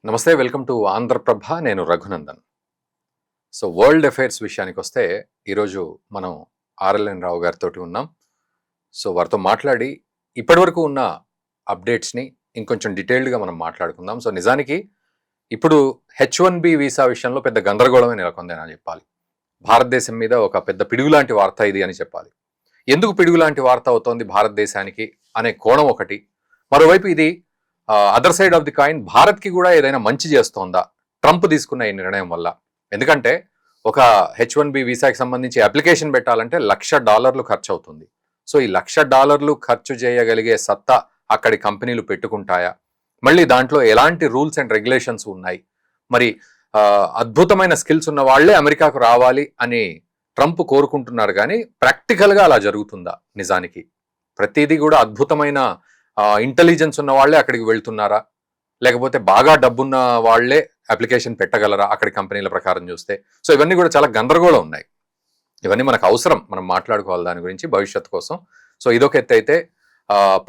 నమస్తే, welcome to Andhraprabha. నేను Raghunandan. So world affairs విషయానికి వస్తే ఈరోజు మనం ఆర్ఎల్ఎన్ రావు గారితో ఉన్నాం. సో వారితో మాట్లాడి ఇప్పటివరకు ఉన్న అప్డేట్స్ని ఇంకొంచెం డీటెయిల్డ్గా మనం మాట్లాడుకుందాం. సో నిజానికి ఇప్పుడు H1B వీసా విషయంలో పెద్ద గందరగోళమే నెలకొందని చెప్పాలి. భారతదేశం మీద ఒక పెద్ద పిడుగులాంటి వార్త ఇది అని చెప్పాలి. ఎందుకు పిడుగులాంటి వార్త అవుతోంది భారతదేశానికి అనే కోణం ఒకటి. మరోవైపు ఇది other side of the coin, భారత్కి కూడా ఏదైనా మంచి చేస్తోందా ట్రంప్ తీసుకున్న ఈ నిర్ణయం వల్ల? ఎందుకంటే ఒక H1B వీసాకి సంబంధించి అప్లికేషన్ పెట్టాలంటే $1,00,000 ఖర్చు అవుతుంది. సో ఈ $1,00,000 ఖర్చు చేయగలిగే సత్తా అక్కడి కంపెనీలు పెట్టుకుంటాయా? మళ్ళీ దాంట్లో ఎలాంటి రూల్స్ అండ్ రెగ్యులేషన్స్ ఉన్నాయి? మరి అద్భుతమైన స్కిల్స్ ఉన్న వాళ్లే అమెరికాకు రావాలి అని ట్రంప్ కోరుకుంటున్నారు, కానీ ప్రాక్టికల్గా అలా జరుగుతుందా? నిజానికి ప్రతిదీ కూడా అద్భుతమైన ఇంటెలిజెన్స్ ఉన్న వాళ్లే అక్కడికి వెళ్తున్నారా, లేకపోతే బాగా డబ్బున్న వాళ్లే అప్లికేషన్ పెట్టగలరా అక్కడి కంపెనీల ప్రకారం చూస్తే? సో ఇవన్నీ కూడా చాలా గందరగోళం ఉన్నాయి. ఇవన్నీ మనకు అవసరం, మనం మాట్లాడుకోవాలి దాని గురించి భవిష్యత్తు కోసం. సో ఇదొక ఎత్తు అయితే,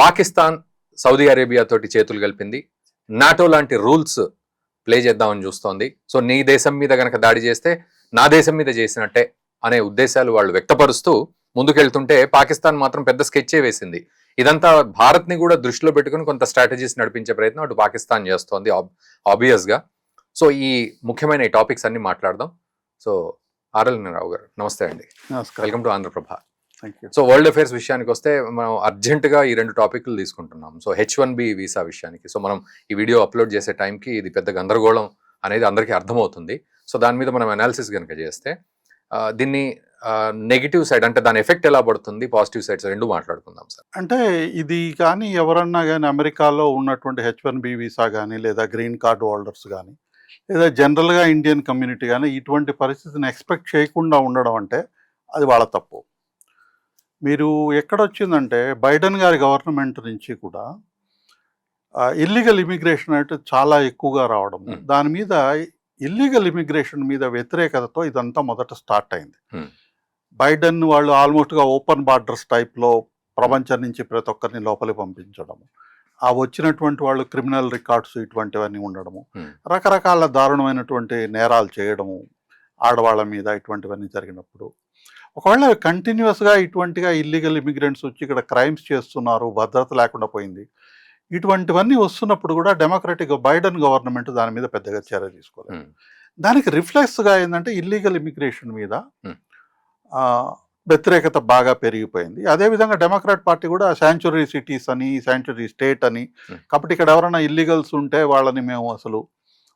పాకిస్తాన్ సౌదీ అరేబియా తోటి చేతులు కలిపింది. నాటో లాంటి రూల్స్ ప్లే చేద్దామని చూస్తోంది. సో నీ దేశం మీద గనక దాడి చేస్తే నా దేశం మీద చేసినట్టే అనే ఉద్దేశాలు వాళ్ళు వ్యక్తపరుస్తూ ముందుకెళ్తుంటే, పాకిస్తాన్ మాత్రం పెద్ద స్కెచ్చే వేసింది. ఇదంతా భారత్ని కూడా దృష్టిలో పెట్టుకుని కొంత స్ట్రాటజీస్ నడిపించే ప్రయత్నం అటు పాకిస్తాన్ చేస్తోంది ఆబ్వియస్గా. సో ఈ ముఖ్యమైన ఈ టాపిక్స్ అన్ని మాట్లాడదాం. సో ఆర్ఎల్ఎన్ రావు గారు, నమస్తే అండి. Welcome to Andhraprabha. So world affairs విషయానికి వస్తే మనం అర్జెంటుగా ఈ 2 టాపిక్లు తీసుకుంటున్నాం. సో H1B వీసా విషయానికి. సో మనం ఈ వీడియో అప్లోడ్ చేసే టైంకి ఇది పెద్ద గందరగోళం అనేది అందరికీ అర్థమవుతుంది. సో దాని మీద మనం అనాలిసిస్ కనుక చేస్తే దీన్ని నెగిటివ్ సైడ్ అంటే దాని ఎఫెక్ట్ ఎలా పడుతుంది, పాజిటివ్ సైడ్స్ రెండు మాట్లాడుకుందాం సార్. అంటే ఇది కానీ ఎవరన్నా కానీ అమెరికాలో ఉన్నటువంటి H1B వీసా కానీ, లేదా గ్రీన్ కార్డు హోల్డర్స్ కానీ, లేదా జనరల్గా ఇండియన్ కమ్యూనిటీ కానీ ఇటువంటి పరిస్థితిని ఎక్స్పెక్ట్ చేయకుండా ఉండడం అంటే అది వాళ్ళ తప్పు. మీరు ఎక్కడొచ్చిందంటే బైడెన్ గారి గవర్నమెంట్ నుంచి కూడా ఇల్లీగల్ ఇమిగ్రేషన్ అంటే చాలా ఎక్కువగా రావడం, దాని మీద ఇల్లీగల్ ఇమిగ్రేషన్ మీద వ్యతిరేకతతో ఇదంతా మొదట స్టార్ట్ అయింది. బైడెన్ వాళ్ళు ఆల్మోస్ట్గా ఓపెన్ బార్డర్స్ టైప్లో ప్రపంచం నుంచి ప్రతి ఒక్కరిని లోపలికి పంపించడము, ఆ వచ్చినటువంటి వాళ్ళు క్రిమినల్ రికార్డ్స్ ఇటువంటివన్నీ ఉండడము, రకరకాల దారుణమైనటువంటి నేరాలు చేయడము ఆడవాళ్ళ మీద, ఇటువంటివన్నీ జరిగినప్పుడు ఒకవేళ కంటిన్యూస్గా ఇటువంటిగా ఇల్లీగల్ ఇమిగ్రెంట్స్ వచ్చి ఇక్కడ క్రైమ్స్ చేస్తున్నారు, భద్రత లేకుండా పోయింది, ఇటువంటివన్నీ వస్తున్నప్పుడు కూడా డెమోక్రటిక్ బైడెన్ గవర్నమెంట్ దాని మీద పెద్దగా చర్య తీసుకోలేదు. దానికి రిఫ్లెక్స్గా ఏంటంటే ఇల్లీగల్ ఇమిగ్రేషన్ మీద వ్యతిరేకత బాగా పెరిగిపోయింది. అదేవిధంగా డెమోక్రాట్ పార్టీ కూడా శాంచురీ సిటీస్ అని, శాంచురీ స్టేట్ అని, కాబట్టి ఇక్కడ ఎవరైనా ఇల్లీగల్స్ ఉంటే వాళ్ళని మేము అసలు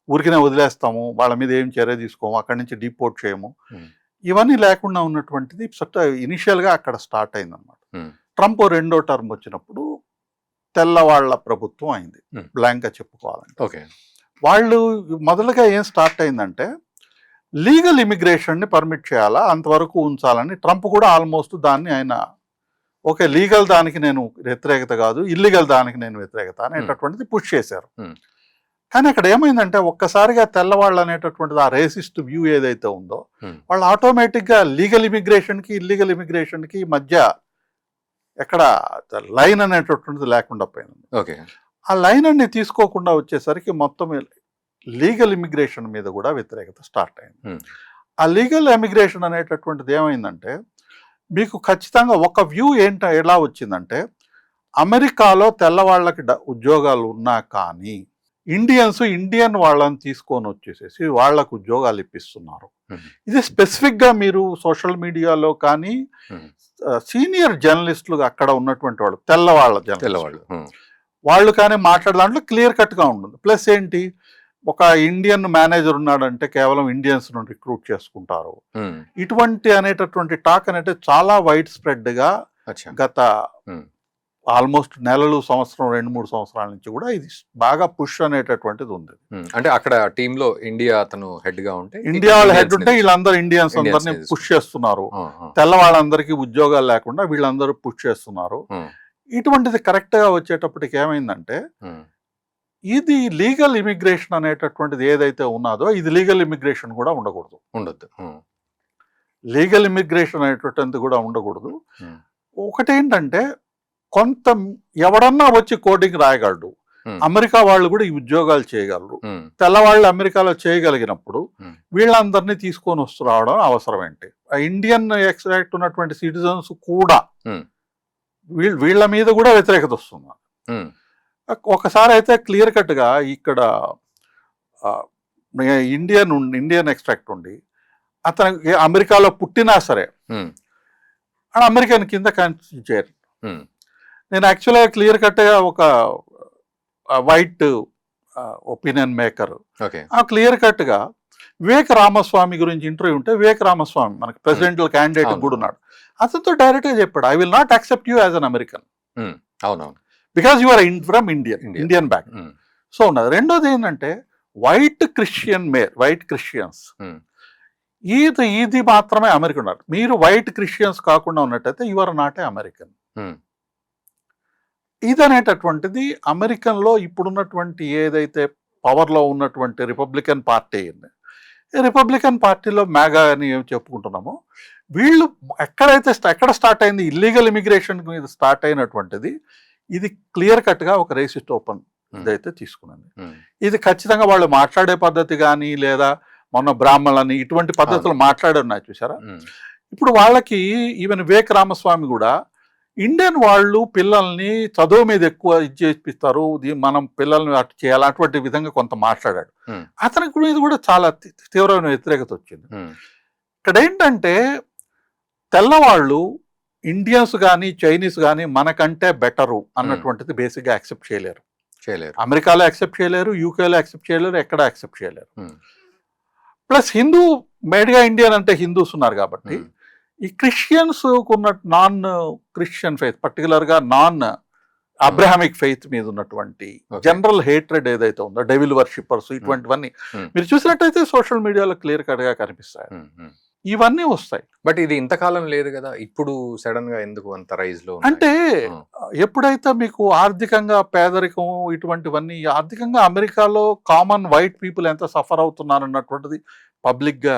ఊరికినే వదిలేస్తాము, వాళ్ళ మీద ఏం చర్య తీసుకోము, అక్కడి నుంచి డిపోర్ట్ చేయము, ఇవన్నీ లేకుండా ఉన్నటువంటిది ఇనిషియల్గా అక్కడ స్టార్ట్ అయిందనమాట. ట్రంప్ 2వ టర్మ్ వచ్చినప్పుడు తెల్లవాళ్ల ప్రభుత్వం అయింది, బ్లాంక్గా చెప్పుకోవాలంటే. ఓకే, వాళ్ళు మొదలుగా ఏం స్టార్ట్ అయిందంటే లీగల్ ఇమిగ్రేషన్ని పర్మిట్ చేయాలా, అంతవరకు ఉంచాలని. ట్రంప్ కూడా ఆల్మోస్ట్ దాన్ని ఆయన ఓకే లీగల్ దానికి నేను వ్యతిరేకత కాదు, ఇల్లీగల్ దానికి నేను వ్యతిరేకత అనేటటువంటిది పుష్ చేశారు. కానీ అక్కడ ఏమైందంటే ఒక్కసారిగా తెల్లవాళ్ళు అనేటటువంటిది ఆ రేసిస్ట్ వ్యూ ఏదైతే ఉందో, వాళ్ళు ఆటోమేటిక్గా లీగల్ ఇమిగ్రేషన్కి ఇల్లీగల్ ఇమిగ్రేషన్కి మధ్య ఎక్కడ లైన్ అనేటటువంటిది లేకుండా పోయింది. ఓకే, ఆ లైన్ అన్ని తీసుకోకుండా వచ్చేసరికి మొత్తం లీగల్ ఇమిగ్రేషన్ మీద కూడా వ్యతిరేకత స్టార్ట్ అయింది. ఆ లీగల్ ఇమిగ్రేషన్ అనేటటువంటిది ఏమైందంటే మీకు ఖచ్చితంగా ఒక వ్యూ ఎలా వచ్చిందంటే, అమెరికాలో తెల్లవాళ్ళకి ఉద్యోగాలు ఉన్నా కానీ ఇండియన్ వాళ్ళని తీసుకొని వచ్చేసేసి వాళ్లకు ఉద్యోగాలు ఇప్పిస్తున్నారు. ఇది స్పెసిఫిక్గా మీరు సోషల్ మీడియాలో కానీ సీనియర్ జర్నలిస్టులు అక్కడ ఉన్నటువంటి వాళ్ళు తెల్లవాళ్ళు వాళ్ళు కానీ మాట్లాడే దాంట్లో క్లియర్ కట్గా ఉంటుంది. ప్లస్ ఏంటి, ఒక ఇండియన్ మేనేజర్ ఉన్నాడంటే కేవలం ఇండియన్స్ ను రిక్రూట్ చేసుకుంటారు, ఇటువంటి అనేటటువంటి టాక్ అనేది చాలా వైడ్ స్ప్రెడ్గా గత ఆల్మోస్ట్ నెలలు, సంవత్సరం, 2-3 సంవత్సరాల నుంచి కూడా ఇది బాగా పుష్ అనేటటువంటిది ఉంది. అంటే అక్కడ టీంలో ఇండియా అతను హెడ్ గా ఉంటే, ఇండియా వాళ్ళ హెడ్ ఉంటే వీళ్ళందరూ ఇండియన్స్ అందరినీ పుష్ చేస్తున్నారు, తెల్లవాళ్ళందరికీ ఉద్యోగాలు లేకుండా వీళ్ళందరూ పుష్ చేస్తున్నారు. ఇటువంటిది కరెక్ట్ గా వచ్చేటప్పటికి ఏమైందంటే ఇది లీగల్ ఇమిగ్రేషన్ అనేటటువంటిది ఏదైతే ఉన్నదో ఇది లీగల్ ఇమిగ్రేషన్ కూడా ఉండొద్దు. లీగల్ ఇమిగ్రేషన్ అనేటటువంటిది కూడా ఉండకూడదు. ఒకటేంటంటే కొంత ఎవడన్నా వచ్చి కోడింగ్ రాయగలడు, అమెరికా వాళ్ళు కూడా ఈ ఉద్యోగాలు చేయగలరు. ఉమ్, తెల్లవాళ్ళు అమెరికాలో చేయగలిగినప్పుడు Hmm. వీళ్ళందరినీ తీసుకొని రావడం అవసరం ఏంటి? ఇండియన్ ఎక్స్ట్రాక్ట్ ఉన్నటువంటి సిటిజన్స్ కూడా Hmm. వీళ్ళ మీద కూడా వ్యతిరేకత వస్తుంది. ఉమ్, ఒకసారి అయితే క్లియర్ కట్గా ఇక్కడ ఆ, ఇండియన్ ఎక్స్ట్రాక్ట్ ఉండి అతను అమెరికాలో పుట్టినా సరే ఉమ్, అని అమెరికన్ కింద కన్సిడర్ చేయరు. ఉమ్, నేను యాక్చువల్గా క్లియర్ కట్గా ఒక white opinion maker okay clear కట్గా వివేక్ రామస్వామి గురించి ఇంటర్వ్యూ ఉంటే వివేక్ రామస్వామి మనకి ప్రెసిడెంటల్ క్యాండిడేట్ అవును. కూడా ఉన్నాడు. అతనితో డైరెక్ట్గా చెప్పాడు, I will not accept you as an American um, అవునవును. Because you are from India. Indian back. Um, so ఉన్నది. రెండోది ఏంటంటే వైట్ క్రిస్టియన్స్ ఉమ్, ఇది మాత్రమే అమెరికన్ ఉన్నారు. మీరు వైట్ క్రిస్టియన్స్ కాకుండా ఉన్నట్టయితే you are not a American. Um, ఇది అనేటటువంటిది అమెరికన్లో ఇప్పుడున్నటువంటి ఏదైతే పవర్లో ఉన్నటువంటి రిపబ్లికన్ పార్టీ రిపబ్లికన్ పార్టీలో మ్యాగా అని ఏం చెప్పుకుంటున్నామో వీళ్ళు ఎక్కడ స్టార్ట్ అయింది ఇల్లీగల్ ఇమిగ్రేషన్ మీద స్టార్ట్ అయినటువంటిది ఇది క్లియర్ కట్గా ఒక రేసిస్ట్ ఓపెన్ ఇదైతే తీసుకున్నది. ఉమ్, ఇది ఖచ్చితంగా వాళ్ళు మాట్లాడే పద్ధతి కానీ లేదా మొన్న బ్రాహ్మణులని ఇటువంటి పద్ధతులు మాట్లాడే ఉన్నాయి చూసారా. ఉమ్, ఇప్పుడు వాళ్ళకి ఈవెన్ వివేక్ రామస్వామి కూడా ఇండియన్ వాళ్ళు పిల్లల్ని చదువు మీద ఎక్కువ చేపిస్తారు, మనం పిల్లల్ని అటు చేయాలి అటువంటి విధంగా కొంత మాట్లాడాడు. ఉమ్, అతనికి మీద కూడా చాలా తీవ్రమైన వ్యతిరేకత వచ్చింది. ఉమ్, ఇక్కడ ఏంటంటే తెల్లవాళ్ళు ఇండియన్స్ కానీ చైనీస్ కానీ మనకంటే బెటరు అన్నటువంటిది బేసిక్గా యాక్సెప్ట్ చేయలేరు. అమెరికాలో యాక్సెప్ట్ చేయలేరు, యూకేలో యాక్సెప్ట్ చేయలేరు, ఎక్కడ యాక్సెప్ట్ చేయలేరు. ఉమ్, ప్లస్ మేడ్గా ఇండియన్ అంటే హిందూస్ ఉన్నారు కాబట్టి ఉమ్, ఈ క్రిస్టియన్స్ ఉన్న నాన్ క్రిస్టియన్ ఫెయిత్ పర్టికులర్గా నాన్ అబ్రహామిక్ ఫెయిత్ మీద ఉన్నటువంటి Okay. జనరల్ హేట్రెడ్ ఏదైతే ఉందో డెవిల్ వర్షిప్పర్స్ ఇటువంటివన్నీ మీరు చూసినట్టయితే సోషల్ మీడియాలో క్లియర్ కట్ గా కనిపిస్తాయి. ఉమ్, ఉమ్. ఇవన్నీ వస్తాయి. బట్ ఇది ఇంతకాలం లేదు కదా, ఇప్పుడు సడన్ గా ఎందుకు అంత రైజ్ లో ఉన్నాయి? అంటే ఉమ్, ఎప్పుడైతే మీకు ఆర్థికంగా పేదరికం ఇటువంటివన్నీ ఆర్థికంగా అమెరికాలో కామన్ వైట్ పీపుల్ ఎంత సఫర్ అవుతున్నారు అన్నటువంటిది పబ్లిక్ గా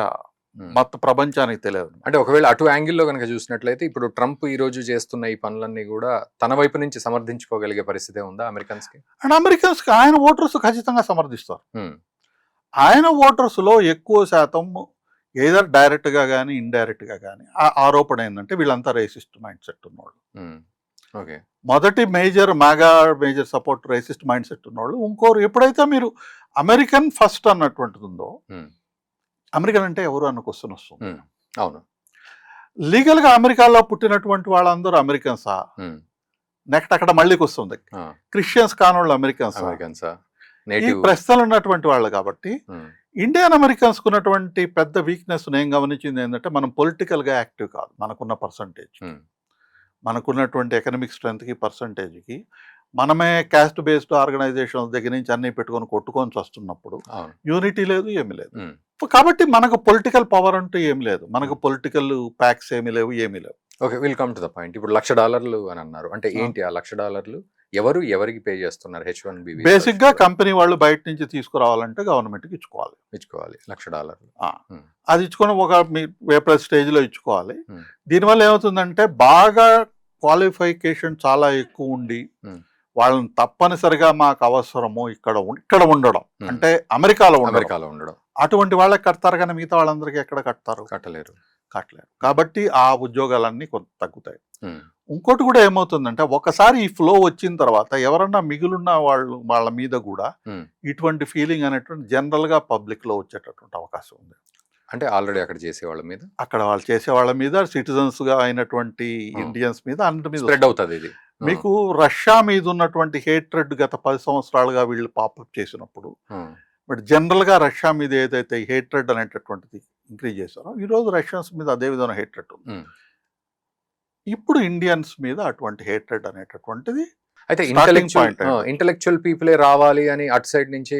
ఉమ్. మొత్తం ప్రపంచానికి తెలియదు. అంటే ఒకవేళ అటు యాంగిల్లో కనుక చూసినట్లయితే ఇప్పుడు ట్రంప్ ఈ రోజు చేస్తున్న ఈ పనులన్నీ కూడా తన వైపు నుంచి సమర్థించుకోగలిగే పరిస్థితే ఉందా అమెరికన్స్ కి? అండ్ అమెరికన్స్ ఆయన ఓటర్స్ ఖచ్చితంగా సమర్థిస్తారు. ఉమ్, ఆయన ఓటర్స్ లో ఎక్కువ శాతం ఏదర్ డైరెక్ట్ గా కానీ ఇండైరెక్ట్ గా కానీ ఆరోపణ ఏంటంటే వీళ్ళంతా రేసిస్ట్ మైండ్ సెట్ ఉన్నవాళ్ళు. ఉమ్, ఓకే. మొదటి major support racist mind set ఉన్నవాళ్ళు. ఇంకోరు ఎప్పుడైతే మీరు అమెరికన్ ఫస్ట్ అన్నటువంటిది ఉందో ఉమ్, అమెరికన్ అంటే ఎవరు అన్న క్వశ్చన్ వస్తుంది. ఉమ్, అవును. లీగల్ గా అమెరికాలో పుట్టినటువంటి వాళ్ళందరూ అమెరికన్సా? ఉమ్, నెక్స్ట్ అక్కడ మళ్ళీకి వస్తుంది ఆ, క్రిస్టియన్స్ కానోళ్ళు అమెరికన్సా? అమెరికన్సా ఈ నేటివ్? ప్రశ్నలు ఉన్నటువంటి వాళ్ళు కాబట్టి ఉమ్, ఇండియన్ అమెరికన్స్ ఉన్నటువంటి పెద్ద వీక్నెస్ నేను గమనించింది ఏంటంటే మనం పొలిటికల్ గా యాక్టివ్ కాదు. మనకున్న పర్సంటేజ్ ఉమ్, మనకున్నటువంటి ఎకనామిక్ స్ట్రెంత్కి పర్సంటేజ్కి మనమే క్యాస్ట్ బేస్డ్ ఆర్గనైజేషన్స్ దగ్గర నుంచి అన్ని పెట్టుకొని కొట్టుకొని వస్తున్నప్పుడు అవును. యూనిటీ లేదు, ఏమి లేదు. ఉమ్, కాబట్టి మనకు పొలిటికల్ పవర్ అంటూ ఏమి లేదు, మనకు పొలిటికల్ ప్యాక్స్ ఏమి లేవు, ఏమీ లేవు. Okay, will come to the point. ఇప్పుడు $1,00,000 అని అన్నారు, అంటే ఏంటి ఆ $1,00,000 ఎవరికి పే చేస్తున్నారు? H1B బేసిక్ గా కంపెనీ వాళ్ళు బయట నుంచి తీసుకురావాలంటే గవర్నమెంట్కి ఇచ్చుకోవాలి. $1,00,000. అది ఇచ్చుకొని ఒక ఏప్రిల్ స్టేజ్ లో ఇచ్చుకోవాలి. Hmm. దీనివల్ల ఏమవుతుందంటే బాగా క్వాలిఫికేషన్ చాలా ఎక్కువ ఉండి Hmm. వాళ్ళని తప్పనిసరిగా మాకు అవసరము ఇక్కడ ఉండడం, Hmm. అంటే అమెరికాలో ఉండడం అటువంటి వాళ్ళకి కడతారు కానీ మిగతా వాళ్ళందరికీ ఎక్కడ కట్టలేరు. కాబట్టి ఆ ఉద్యోగాలన్నీ కొంత తగ్గుతాయి. ఉమ్, ఇంకోటి కూడా ఏమవుతుందంటే ఒకసారి ఈ ఫ్లో వచ్చిన తర్వాత ఎవరన్నా మిగులున్న వాళ్ళ మీద కూడా ఉమ్. ఇటువంటి ఫీలింగ్ అనేటువంటి జనరల్ గా పబ్లిక్ లో వచ్చేటటువంటి అవకాశం ఉంది. అంటే ఆల్రెడీ అక్కడ చేసే వాళ్ళ మీద, అక్కడ వాళ్ళు చేసే వాళ్ళ మీద, సిటిజన్స్ గా అయినటువంటి ఇండియన్స్ మీద, అన్నిటి మీద స్ప్రెడ్ అవుతుంది ఇది. మీకు రష్యా మీద ఉన్నటువంటి హేట్రెడ్ గత 10 సంవత్సరాలుగా వీళ్ళు పాపప్ చేసినప్పుడు, బట్ జనరల్ గా రష్యా మీద ఏదైతే హేట్రెడ్ అనేటటువంటిది ఇంక్రీజ్ చేశారో ఈరోజు రష్యన్స్ మీద అదే విధంగా హేట్రెడ్ ఉంది. ఇప్పుడు ఇండియన్స్ మీద అటువంటి హేట్రెడ్ అనేటటువంటిది అయితే point. ఇంటెలెక్చువల్ పీపులే రావాలి అని అటు సైడ్ నుంచి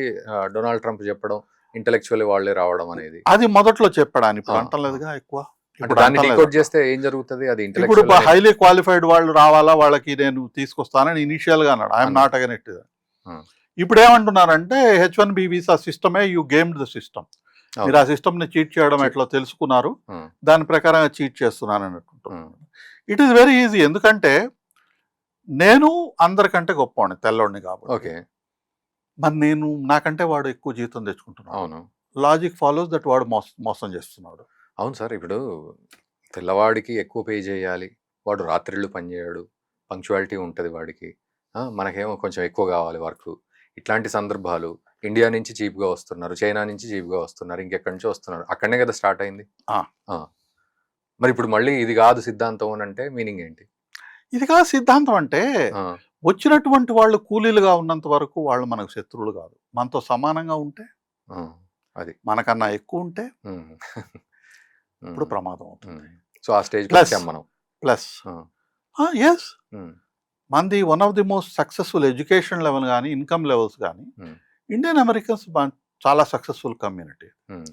డొనాల్డ్ ట్రంప్ చెప్పడం, ఇంటెలెక్చువల్ వాళ్ళే రావడం అనేది అది మొదట్లో చెప్పాడు. ఇప్పుడు అంటలేదుగా ఎక్కువ. అంటే దాన్ని డీకోడ్ చేస్తే ఏం జరుగుతుంది? అది ఇప్పుడు ఇంటెలెక్చువల్ హైలీ క్వాలిఫైడ్ వాళ్ళు రావాలా, వాళ్ళకి నేను తీసుకొస్తానని ఇనిషియల్ గా అన్నాడు. I'm not against. ఇప్పుడు ఏమంటున్నారంటే H1B వీసా సిస్టమే యూ గేమ్డ్ ద సిస్టమ్. మీరు ఆ సిస్టమ్ ని చీట్ చేయడం ఎట్లా తెలుసుకున్నారు, దాని ప్రకారంగా చీట్ చేస్తున్నాను అన్నట్టు. It is very easy. ఎందుకంటే నేను అందరికంటే గొప్పవాడిని, తెల్లోడిని కాబట్టి. ఓకే, మరి నాకంటే వాడు ఎక్కువ జీతం తెచ్చుకుంటున్నాడు. అవును. లాజిక్ ఫాలోస్ దట్ వాడు మోసం చేస్తున్నాడు. అవును సార్. ఇప్పుడు పిల్లవాడికి ఎక్కువ పే చేయాలి. వాడు రాత్రిళ్ళు పని చేయడు. పంక్చువాలిటీ ఉంటది వాడికి. మనకేమో కొంచెం ఎక్కువ కావాలి వర్కు. ఇట్లాంటి సందర్భాలు ఇండియా నుంచి చీప్‌గా వస్తున్నారు. చైనా నుంచి చీప్‌గా వస్తున్నారు. ఇంకెక్కడి నుంచో వస్తున్నారు. అక్కడనే కదా స్టార్ట్ అయింది. ఆ. ఆ! మరి ఇప్పుడు మళ్ళీ ఇది కాదు సిద్ధాంతం అనంటే మీనింగ్ ఏంటి? ఇది కాదు సిద్ధాంతం అంటే, ఆ! వచ్చినటువంటి వాళ్ళు కూలీలుగా ఉన్నంత వరకు వాళ్ళు మనకు శత్రువులు కాదు. మనతో సమానంగా ఉంటే, ఆ! అది. మనకన్నా ఎక్కువ ఉంటే హ్మ్. ఇప్పుడు హ్మ్. ప్రమాదం అవుతుంది. హ్మ్. సో, ఆ స్టేజ్‌కి ప్లస్ వచ్చాం మనం. ప్లస్ ఆ! యెస్. హ్మ్. మనది one of the most successful education level గాని, ఇన్‌కమ్ లెవెల్స్ గాని, హ్మ్. ఇండియన్ అమెరికన్స్ చాలా సక్సెస్‌ఫుల్ కమ్యూనిటీ. హ్మ్.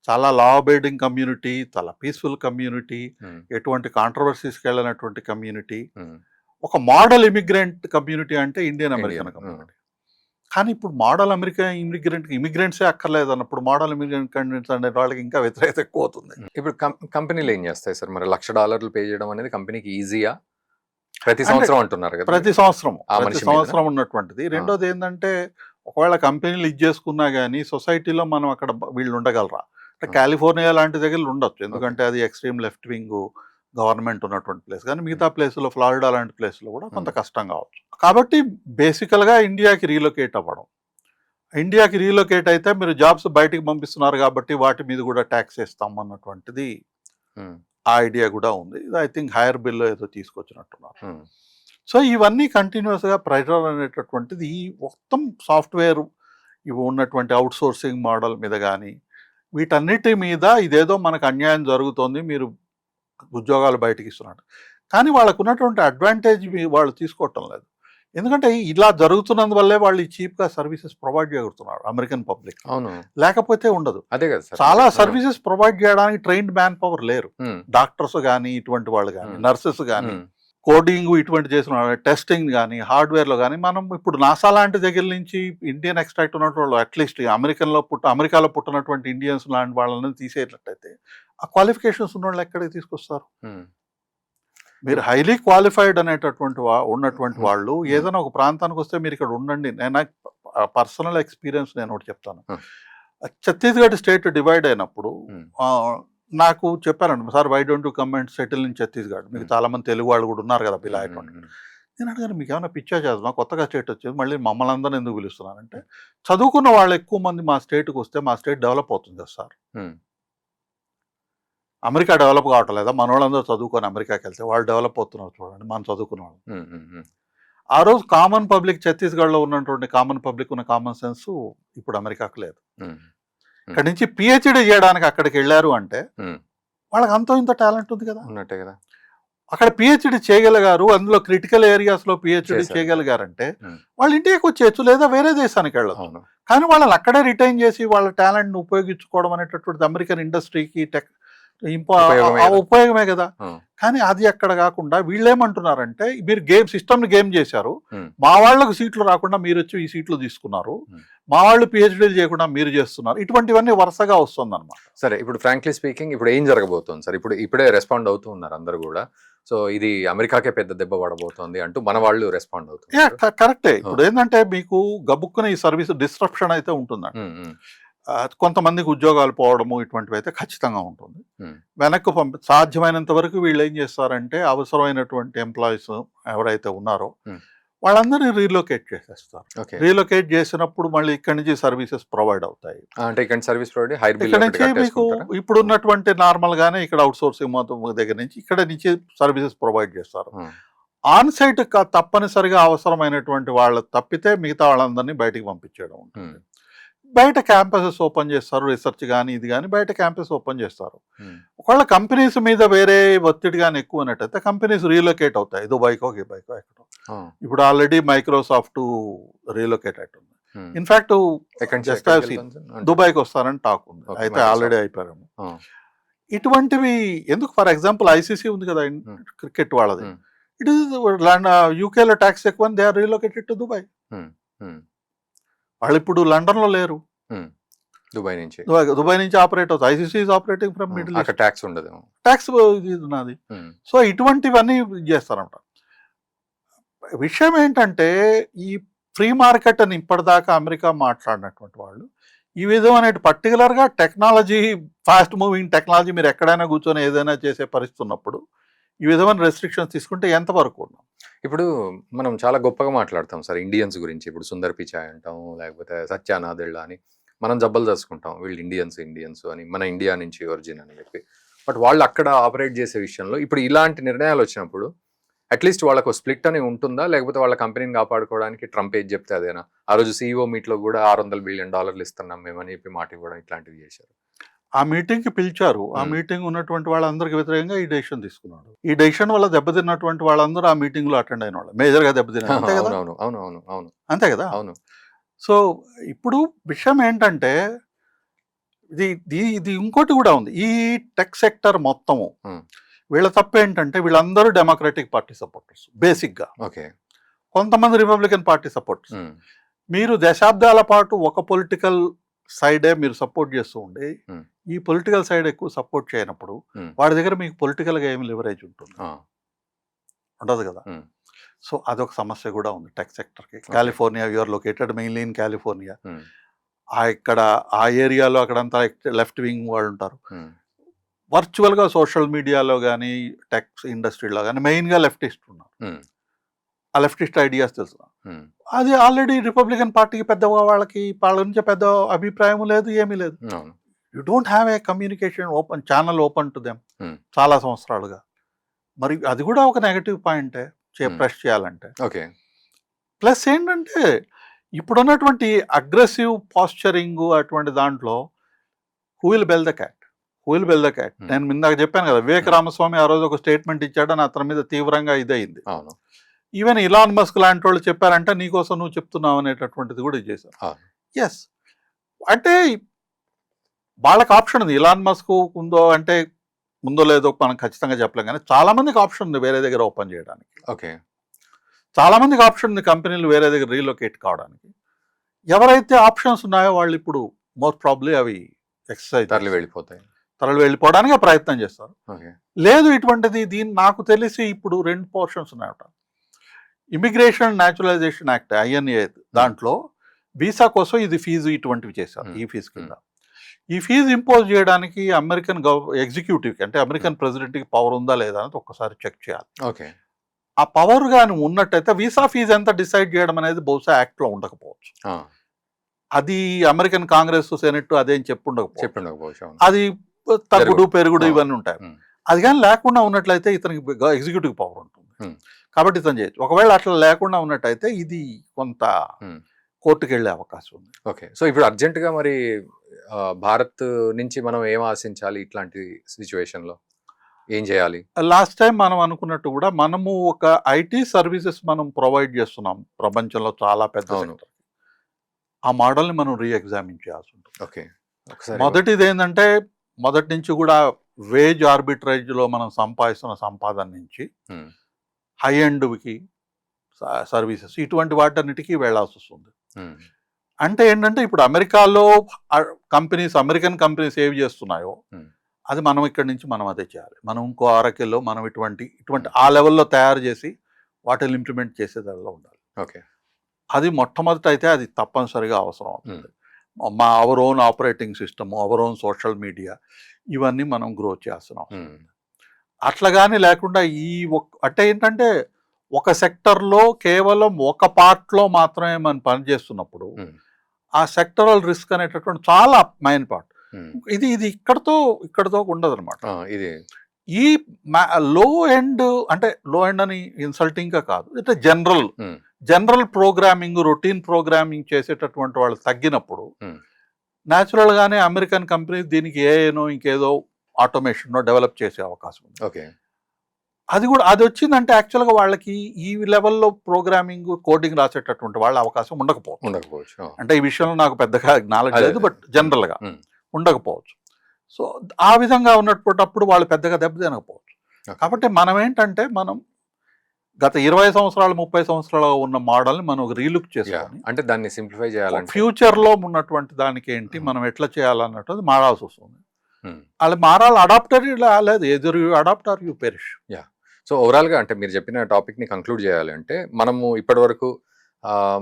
చాలా లా అబైడింగ్ కమ్యూనిటీ, చాలా పీస్‌ఫుల్ కమ్యూనిటీ, హ్మ్. ఎటువంటి కాంట్రోవర్సీస్‌కి వెళ్ళనటువంటి కమ్యూనిటీ. హ్మ్. ఒక మోడల్ ఇమిగ్రెంట్ కమ్యూనిటీ అంటే ఇండియన్ ఇండియన్. American community. కానీ ఇప్పుడు మోడల్ ఇమిగ్రెంట్సే అక్కర్లేదన్నప్పుడు మోడల్ ఇమిగ్రెంట్ కంట్రీస్ అనే వాళ్ళకి ఇంకా వ్యతిరేకత ఎక్కువ అవుతుంది. ఇప్పుడు కంపెనీలు ఏం చేస్తాయి సార్? మరి $1,00,000 పే చేయడం అనేది కంపెనీకి ఈజీయా? ప్రతి అంటే సంవత్సరం అంటున్నారు కదా ప్రతి మీరు? సంవత్సరం, ఆ ప్రతి మనిషి మీదనా? సంవత్సరం ఉన్నటువంటిది. రెండోది ఏందంటే, ఒకవేళ కంపెనీలు ఇది చేసుకున్నా గానీ, సొసైటీలో మనం అక్కడ వీళ్ళు ఉండగలరా? అంటే ఆ! కాలిఫోర్నియా లాంటి దగ్గరలో ఉండొచ్చు. ఓకే. ఎందుకంటే అది ఎక్స్‌ట్రీమ్ లెఫ్ట్ వింగు గవర్నమెంట్ ఉన్నటువంటి ప్లేస్. కానీ మిగతా హ్మ్. ప్లేస్‌లో ఫ్లారిడా లాంటి ప్లేస్‌లో కూడా కొంత హ్మ్. కష్టం కావచ్చు. కాబట్టి బేసికల్‌గా ఇండియాకి రీలొకేట్ అవ్వడం. ఇండియాకి రీలొకేట్ అయితే మీరు జాబ్స్ బయటికి పంపిస్తున్నారు కాబట్టి వాటి మీద కూడా టాక్స్ ఏస్తాం అన్నటువంటిది హ్మ్. ఆ ఐడియా కూడా ఉంది. ఇది ఐ థింక్ హైర్ బిల్ ఏదో తీసుకొచ్చినట్టున్నారు. హ్మ్. సో ఇవన్నీ కంటిన్యూస్‌గా ప్రెషర్ అనేటటువంటిది ఈ మొత్తం సాఫ్ట్‌వేర్ ఇవి ఉన్నటువంటి అవుట్‌సోర్సింగ్ మోడల్ మీద గాని, వీటన్నిటి మీద ఇదేదో మనకు అన్యాయం జరుగుతోంది. మీరు ఉద్యోగాలు బయటకిస్తున్నారు. కానీ వాళ్ళకున్నటువంటి అడ్వాంటేజ్ వాళ్ళు తీసుకోవటం లేదు. ఎందుకంటే ఇలా జరుగుతున్నందువల్లే వాళ్ళు ఈ చీప్‌గా సర్వీసెస్ ప్రొవైడ్ చేయగలుగుతున్నారు అమెరికన్ పబ్లిక్‌కి. అవును. లేకపోతే ఉండదు. అదే కదా సార్. చాలా మరి. ఆ! సర్వీసెస్ ప్రొవైడ్ చేయడానికి ట్రైన్డ్ మ్యాన్ పవర్ లేరు. హ్మ్. డాక్టర్స్ గాని, ఇటువంటి వాళ్ళు గాని, హ్మ్. నర్సెస్ గాని, హ్మ్. కోడింగ్ ఇటువంటి చేసిన టెస్టింగ్ గాని, హార్డ్‌వేర్‌లో గాని మనం ఇప్పుడు నాసా లాంటి దగ్గర నుంచి ఇండియన్ ఎక్స్‌ట్రాక్ట్ ఉన్నటువంటి అట్‌లీస్ట్ అమెరికాలో పుట్టినటువంటి ఇండియన్స్ లాంటి వాళ్ళని తీసేటట్టయితే, ఆ క్వాలిఫికేషన్స్ ఉన్నోళ్ళని ఎక్కడికి తీసుకొస్తారు? హ్మ్. మీరు హైలీ క్వాలిఫైడ్ అనేటటువంటి ఉన్నటువంటి హ్మ్. వాళ్ళు హ్మ్. ఏదైనా ఒక ప్రాంతానికొస్తే మీరిక్కడ ఉండండి. నాకు పర్సనల్ ఎక్స్‌పీరియన్స్ నేనొకటి చెప్తాను. హ్మ్. ఛత్తీస్‌గఢ్ స్టేట్ డివైడ్ అయినప్పుడు హ్మ్. నాకు చెప్పారండి, "sir why don't you come and settle in Chhattisgarh?" మీకు హ్మ్. చాలా మంది తెలుగు వాళ్ళు కూడా ఉన్నారు కదా! హ్మ్. బిలాయటోళ్ళు. హ్మ్. నేను అడిగాను, "మీకేమైనా పిచ్చా చేతనా? కొత్తగా స్టేట్ వచ్చింది. మళ్ళీ మమ్మల్ని అందరిని ఎందుకు పిలుస్తున్నారంటే, చదువుకున్న వాళ్ళు ఎక్కువ మంది మా స్టేట్‌కొస్తే మా స్టేట్ డెవలప్ అవుతుంది కదా సార్. హ్మ్. అమెరికా డెవలప్ కావటం లేదా? మనోళ్ళందరూ చదువుకొని అమెరికాకెళ్తే వాళ్ళు డెవలప్ అవుతున్నారు చూడండి. మనం చదువుకున్నవాళ్ళు." హ్మ్. హ్మ్. హ్మ్. ఆ రోజు కామన్ పబ్లిక్ ఛత్తీస్‌గఢ్‌లో ఉన్నటువంటి కామన్ పబ్లిక్ ఉన్న కామన్ సెన్సు ఇప్పుడు అమెరికాకు లేదు. హ్మ్. ఇక్కడి నుంచి పీహెచ్‌డీ చేయడానికి అక్కడికెళ్లారు అంటే, హ్మ్. వాళ్ళకి అంతో ఇంతో టాలెంట్ ఉంది కదా! ఉన్నట్టే కదా! అక్కడ పీహెచ్‌డీ చేయగలిగారు. అందులో క్రిటికల్ ఏరియాస్‌లో పీహెచ్‌డీ చేశారు. చేయగలిగారంటే, హ్మ్. వాళ్ళు ఇండియాకొచ్చేయచ్చు లేదా వేరే దేశానికెళ్ళొచ్చు. అవును. కానీ వాళ్ళని అక్కడే రిటైన్ చేసి వాళ్ళ టాలెంట్‌ని ఉపయోగించుకోవడం అనేటటువంటిది అమెరికన్ ఇండస్ట్రీకి ఉపయోగమే కదా! ఉపయోగమే కదా! ఆ! కానీ అది అక్కడ కాకుండా వీళ్ళేమంటున్నారంటే, మీరు సిస్టమ్‌ని గేమ్ చేశారు. హ్మ్. మా వాళ్ళకి సీట్లు రాకుండా మీరొచ్చి ఈ సీట్లు తీసుకున్నారు. హ్మ్. మా వాళ్ళు పీహెచ్‌డీలు చేయకుండా మీరు చేస్తున్నారు. ఇటువంటివన్నీ వరుసగా వస్తుందన్నమాట. సరే. ఇప్పుడు ఫ్రాంక్లీ స్పీకింగ్ ఇప్పుడు ఏం జరగబోతోంది సార్? ఇప్పుడే రెస్పాండ్ అవుతూ ఉన్నారు అందరూ గూడా. సో, ఇది అమెరికాకే పెద్ద దెబ్బ పడబోతోంది అంటూ మన వాళ్ళు రెస్పాండ్ అవుతున్నారు. కరెక్టే. ఆ! ఇప్పుడేందంటే మీకు గబుక్కున ఈ సర్వీస్ డిస్రప్షన్ అయితే ఉంటుందండి. హ్మ్. హ్మ్. కొంతమందికి ఉద్యోగాలు పోవడము ఇటువంటివైతే ఖచ్చితంగా ఉంటుంది. హ్మ్. వెనక్కి సాధ్యమైనంత వరకు వీళ్ళేం చేస్తారంటే, అవసరమైనటువంటి ఎంప్లాయీస్ ఎవరైతే ఉన్నారో, హ్మ్. వాళ్ళందరిని రీలొకేట్ చేసేస్తారు. ఓకే. రీలొకేట్ చేసినప్పుడు మళ్ళీ ఇక్కడి నుంచి సర్వీసెస్ ప్రొవైడ్ అవుతాయి. అంటే ఇక్కడ సర్వీస్ ప్రొవైడ్ హైర్ బిల్ ఇక్కడ ఒకటి నుంచి మీకు కట్టేసుకుంటారా? హ్మ్. ఇప్పుడున్నటువంటి నార్మల్‌గానే ఇక్కడ ఔట్‌సోర్సింగ్ మొత్తం దగ్గర నుంచి ఇక్కడ నుంచి సర్వీసెస్ ప్రొవైడ్ చేస్తారు. హ్మ్. ఆన్ సైట్ తప్పనిసరిగా అవసరమైనటువంటి వాళ్ళు తప్పితే మిగతా వాళ్ళందరినీ బయటికి పంపించేయడం ఉంటుంది. హ్మ్. బయట క్యాంపసెస్ ఓపెన్ చేస్తారు. రిసర్చ్ గాని, ఇది గాని బయట క్యాంపస్ ఓపెన్ చేస్తారు. హ్మ్. ఒకవేళ కంపెనీస్ మీద వేరే ఒత్తిడి గాని ఎక్కువన్నట్టయితే కంపెనీస్ రీలొకేట్ అవుతాయి. దుబాయ్‌కో, గిబాయ్‌కో ఎక్కడో. ఆ! ఇప్పుడు ఆల్రెడీ మైక్రోసాఫ్ట్ రీలొకేట్ అయితుంది. హ్మ్. ఇన్‌ఫాక్ట్ ఎక్కడి నుంచి జస్ట్ ఐ హావ్ సీన్ ఎక్కడికెళ్తాను సార్? అంటే దుబాయ్‌కి వస్తారని టాక్ ఉంది. ఓకే. అయితే ఆల్రెడీ మైక్రోసాఫ్ట్. అయిపోయారేమో. ఆ! ఇటువంటివి ఎందుకు, ఫర్ ఎగ్జాంపుల్ ఐసీసీ ఉంది కదా! హ్మ్. క్రికెట్ వాళ్ళది. హ్మ్. ఇట్ ఈస్ యూకేలో టాక్స్ ఎక్కువని they are relocated to Dubai. హ్మ్. హ్మ్. వాళ్ళిప్పుడు లండన్‌లో లేరు. హ్మ్. దుబాయ్ నుంచి. దుబాయ్ నుంచి ఆపరేట్ అవుతాయి. ఐసీసీ ఈస్ ఆపరేటింగ్ ఫ్రమ్ హ్మ్. మిడిల్ అక్కడ ఈస్ట్. టాక్స్ ఉండదేమో. టాక్స్ ఇది ఉన్నది. హ్మ్. సో, ఇటువంటివన్నీ ఇది చేస్తారన్నమాట. విషయం ఏంటంటే, ఈ ఫ్రీ మార్కెట్ అని ఇప్పటిదాకా అమెరికా మాట్లాడినటువంటి వాళ్ళు ఈ విధమైన పర్టికులర్గా టెక్నాలజీ, ఫాస్ట్ మూవింగ్ టెక్నాలజీ మీరు ఎక్కడైనా కూర్చొని ఏదైనా చేసే పరిస్థితి ఉన్నప్పుడు ఈ విధమైన రెస్ట్రిక్షన్స్ తీసుకుంటే ఎంతవరకు ఉన్నాం? ఇప్పుడు మనం చాలా గొప్పగా మాట్లాడతాం సార్ ఇండియన్స్ గురించి. ఇప్పుడు సుందర్ పిచాయ్ అంటాం, లేకపోతే సత్యానాదెళ్ళ అని మనం జబ్బలు చేసుకుంటాం, వీళ్ళు ఇండియన్స్ అని, మన ఇండియా నుంచి ఒరిజిన్ అని చెప్పి. బట్ వాళ్ళు అక్కడ ఆపరేట్ చేసే విషయంలో ఇప్పుడు ఇలాంటి నిర్ణయాలు వచ్చినప్పుడు అట్లీస్ట్ వాళ్ళకు స్ప్లిట్ అని ఉంటుందా, లేకపోతే వాళ్ళ కంపెనీని కాపాడుకోవడానికి ట్రంప్ ఏది చెప్తే అదేనా? ఆ రోజు CEO మీట్లో కూడా $600 బిలియన్ ఇస్తున్నాం మేమని చెప్పి మాట ఇవ్వడం ఇట్లాంటివి చేశారు. ఆ మీటింగ్కి పిలిచారు. ఆ మీటింగ్ ఉన్నటువంటి వాళ్ళందరికీ వ్యతిరేకంగా ఈ డెసిషన్ తీసుకున్నాడు. ఈ డెసిషన్ వల్ల దెబ్బతిన్నటువంటి వాళ్ళందరూ ఆ మీటింగ్ లో అటెండ్ అయిన వాళ్ళు మేజర్గా దెబ్బతిన్నారు. అంతే కదా? అవును అంతే కదా? అవును. సో ఇప్పుడు విషయం ఏంటంటే ఇది ఇంకోటి కూడా ఉంది. ఈ టెక్ సెక్టర్ మొత్తము వీళ్ళ తప్పు ఏంటంటే వీళ్ళందరూ డెమోక్రటిక్ పార్టీ సపోర్టర్స్ బేసిక్గా. ఓకే. కొంతమంది రిపబ్లికన్ పార్టీ సపోర్టర్స్. మీరు దశాబ్దాల పాటు ఒక పొలిటికల్ సైడే మీరు సపోర్ట్ చేస్తూ ఉండి ఈ పొలిటికల్ సైడ్ ఎక్కువ సపోర్ట్ చేయనప్పుడు వాడి దగ్గర మీకు పొలిటికల్గా ఏమి లివరేజ్ ఉంటుంది? ఉండదు కదా. సో అదొక సమస్య కూడా ఉంది టెక్ సెక్టర్కి. California, you're located mainly in California. ఇక్కడ ఆ ఏరియాలో అక్కడంతా లెఫ్ట్ వింగ్ వాళ్ళు ఉంటారు. వర్చువల్గా సోషల్ మీడియాలో కానీ టెక్ ఇండస్ట్రీలో కానీ మెయిన్గా లెఫ్టిస్ట్ ఉన్నారు. ఆ లెఫ్టిస్ట్ ఐడియాస్ తెలుసు. అది ఆల్రెడీ రిపబ్లికన్ పార్టీకి పెద్ద వాళ్ళకి వాళ్ళ నుంచి పెద్ద అభిప్రాయం లేదు, ఏమీ లేదు. You don't have a communication open channel open to them చాలా సంవత్సరాలుగా. మరి అది కూడా ఒక నెగటివ్ పాయింటే ప్రెస్ చేయాలంటే. ఓకే. ప్లస్ ఏంటంటే ఇప్పుడున్నటువంటి అగ్రెసివ్ పాస్చరింగ్ అటువంటి దాంట్లో who will bell the cat? నేను ఇందాక చెప్పాను కదా, వివేక రామస్వామి ఆ రోజు ఒక స్టేట్మెంట్ ఇచ్చాడని అతని మీద తీవ్రంగా ఇదయింది. ఈవెన్ ఇలాన్ మస్క్ లాంటి వాళ్ళు చెప్పారంటే నీకోసం నువ్వు చెప్తున్నావు అనేటటువంటిది కూడా చేశారు. ఎస్, అంటే వాళ్ళకి ఆప్షన్ ఉంది. ఇలాన్ మస్క్ ఉందో అంటే ఉందో లేదో మనం ఖచ్చితంగా చెప్పలేం, కానీ చాలా మందికి ఆప్షన్ ఉంది వేరే దగ్గర ఓపెన్ చేయడానికి. ఓకే. చాలా మందికి ఆప్షన్ ఉంది కంపెనీలు వేరే దగ్గర రీలొకేట్ కావడానికి. ఎవరైతే ఆప్షన్స్ ఉన్నాయో వాళ్ళు ఇప్పుడు మోస్ట్ ప్రాబ్లీ అవి ఎక్సర్సైజ్ తరలి వెళ్ళిపోవడానికి ప్రయత్నం చేస్తారు. లేదు ఇటువంటిది దీన్ని నాకు తెలిసి ఇప్పుడు 2 పోర్షన్స్ ఉన్నాయట. ఇమిగ్రేషన్ న్యాచురలైజేషన్ యాక్ట్ INA, దాంట్లో వీసా కోసం ఇది ఫీజు ఇటువంటివి చేశారు. ఈ ఫీజు కింద ఈ ఫీజు ఇంపోజ్ చేయడానికి అమెరికన్ ఎగ్జిక్యూటివ్కి అంటే అమెరికన్ ప్రెసిడెంట్కి పవర్ ఉందా లేదా అనేది ఒక్కసారి చెక్ చేయాలి. ఓకే. ఆ పవర్ కానీ ఉన్నట్టయితే వీసా ఫీజు ఎంత డిసైడ్ చేయడం అనేది బహుశా యాక్ట్లో ఉండకపోవచ్చు. అది అమెరికన్ కాంగ్రెస్, సెనెట్ అదేం చెప్పుండకపోవచ్చు. అది తగ్గుడు పెరుగుడు ఇవన్నీ ఉంటాయి. అది కానీ లేకుండా ఉన్నట్లయితే ఇతనికి ఎగ్జిక్యూటివ్ పవర్ ఉంటుంది కాబట్టి ఇతను చేయొచ్చు. ఒకవేళ అట్లా లేకుండా ఉన్నట్టయితే ఇది కొంత కోర్టుకు వెళ్ళే అవకాశం ఉంది. ఓకే. సో ఇప్పుడు అర్జెంటుగా మరి భారత్ నుంచి మనం ఏం ఆశించాలి? ఇట్లాంటి సిచ్యువేషన్లో ఏం చేయాలి? లాస్ట్ టైం మనం అనుకున్నట్టు కూడా మనము ఒక IT సర్వీసెస్ మనం ప్రొవైడ్ చేస్తున్నాం ప్రపంచంలో చాలా పెద్ద. ఆ మోడల్ని మనం రీఎగ్జామిన్ చేయాల్సి ఉంటుంది. ఓకే. మొదటిది ఏంటంటే మొదటి నుంచి కూడా వేజ్ ఆర్బిట్రేజ్లో మనం సంపాదిస్తున్న సంపాదన నుంచి హై ఎండ్కి సర్వీసెస్ ఇటువంటి వాటన్నిటికీ వెళ్లాల్సి వస్తుంది. అంటే ఏంటంటే ఇప్పుడు అమెరికాలో అమెరికన్ కంపెనీస్ ఏవి చేస్తున్నాయో అది మనం ఇక్కడి నుంచి మనం అదే చేయాలి. మనం ఇంకో అరకెల్లో మనం ఇటువంటి ఆ లెవెల్లో తయారు చేసి వాటిని ఇంప్లిమెంట్ చేసే దానిలో ఉండాలి. ఓకే. అది మొట్టమొదట అయితే అది తప్పనిసరిగా అవసరం అవుతుంది. Our own operating system, our own social media ఇవన్నీ మనం గ్రో చేస్తున్నాం. అట్లాగానే లేకుండా అంటే ఏంటంటే ఒక సెక్టర్లో కేవలం ఒక పార్ట్లో మాత్రమే మనం పనిచేస్తున్నప్పుడు ఆ సెక్టరల్ రిస్క్ అనేటటువంటి చాలా మెయిన్ పార్ట్. ఇది ఇక్కడతో ఉండదు అనమాట. ఈ లో ఎండ్ అంటే లో ఎండ్ అని ఇన్సల్టింగ్గా కాదు, అంటే జనరల్ ప్రోగ్రామింగ్, రొటీన్ ప్రోగ్రామింగ్ చేసేటటువంటి వాళ్ళు తగ్గినప్పుడు న్యాచురల్గానే అమెరికన్ కంపెనీస్ దీనికి ఏనో ఇంకేదో ఆటోమేషన్ డెవలప్ చేసే అవకాశం ఉంది. ఓకే. అది వచ్చిందంటే యాక్చువల్గా వాళ్ళకి ఈ లెవెల్లో ప్రోగ్రామింగ్, కోడింగ్ రాసేటటువంటి వాళ్ళ అవకాశం ఉండకపోవచ్చు. అంటే ఈ విషయంలో నాకు పెద్దగా నాలెడ్జ్ లేదు, బట్ జనరల్గా ఉండకపోవచ్చు. సో ఆ విధంగా ఉన్నప్పుడు వాళ్ళు పెద్దగా దెబ్బతినకపోవచ్చు. కాబట్టి మనం ఏంటంటే మనం గత 20 సంవత్సరాలు 30 సంవత్సరాలు ఉన్న మోడల్ని మనం రీలుక్ చేసుకొని అంటే దాన్ని సింప్లిఫై చేయాలంటే ఫ్యూచర్లో ఉన్నటువంటి దానికి ఏంటి మనం ఎట్లా చేయాలన్నట్టు మారాల్సి వస్తుంది. అలా మారాలి. అడాప్టర్ లేదు, ఎదురు అడాప్టర్ యూ పెరిష్. సో ఓవరాల్గా అంటే మీరు చెప్పిన టాపిక్ని కంక్లూడ్ చేయాలి అంటే మనము ఇప్పటి వరకు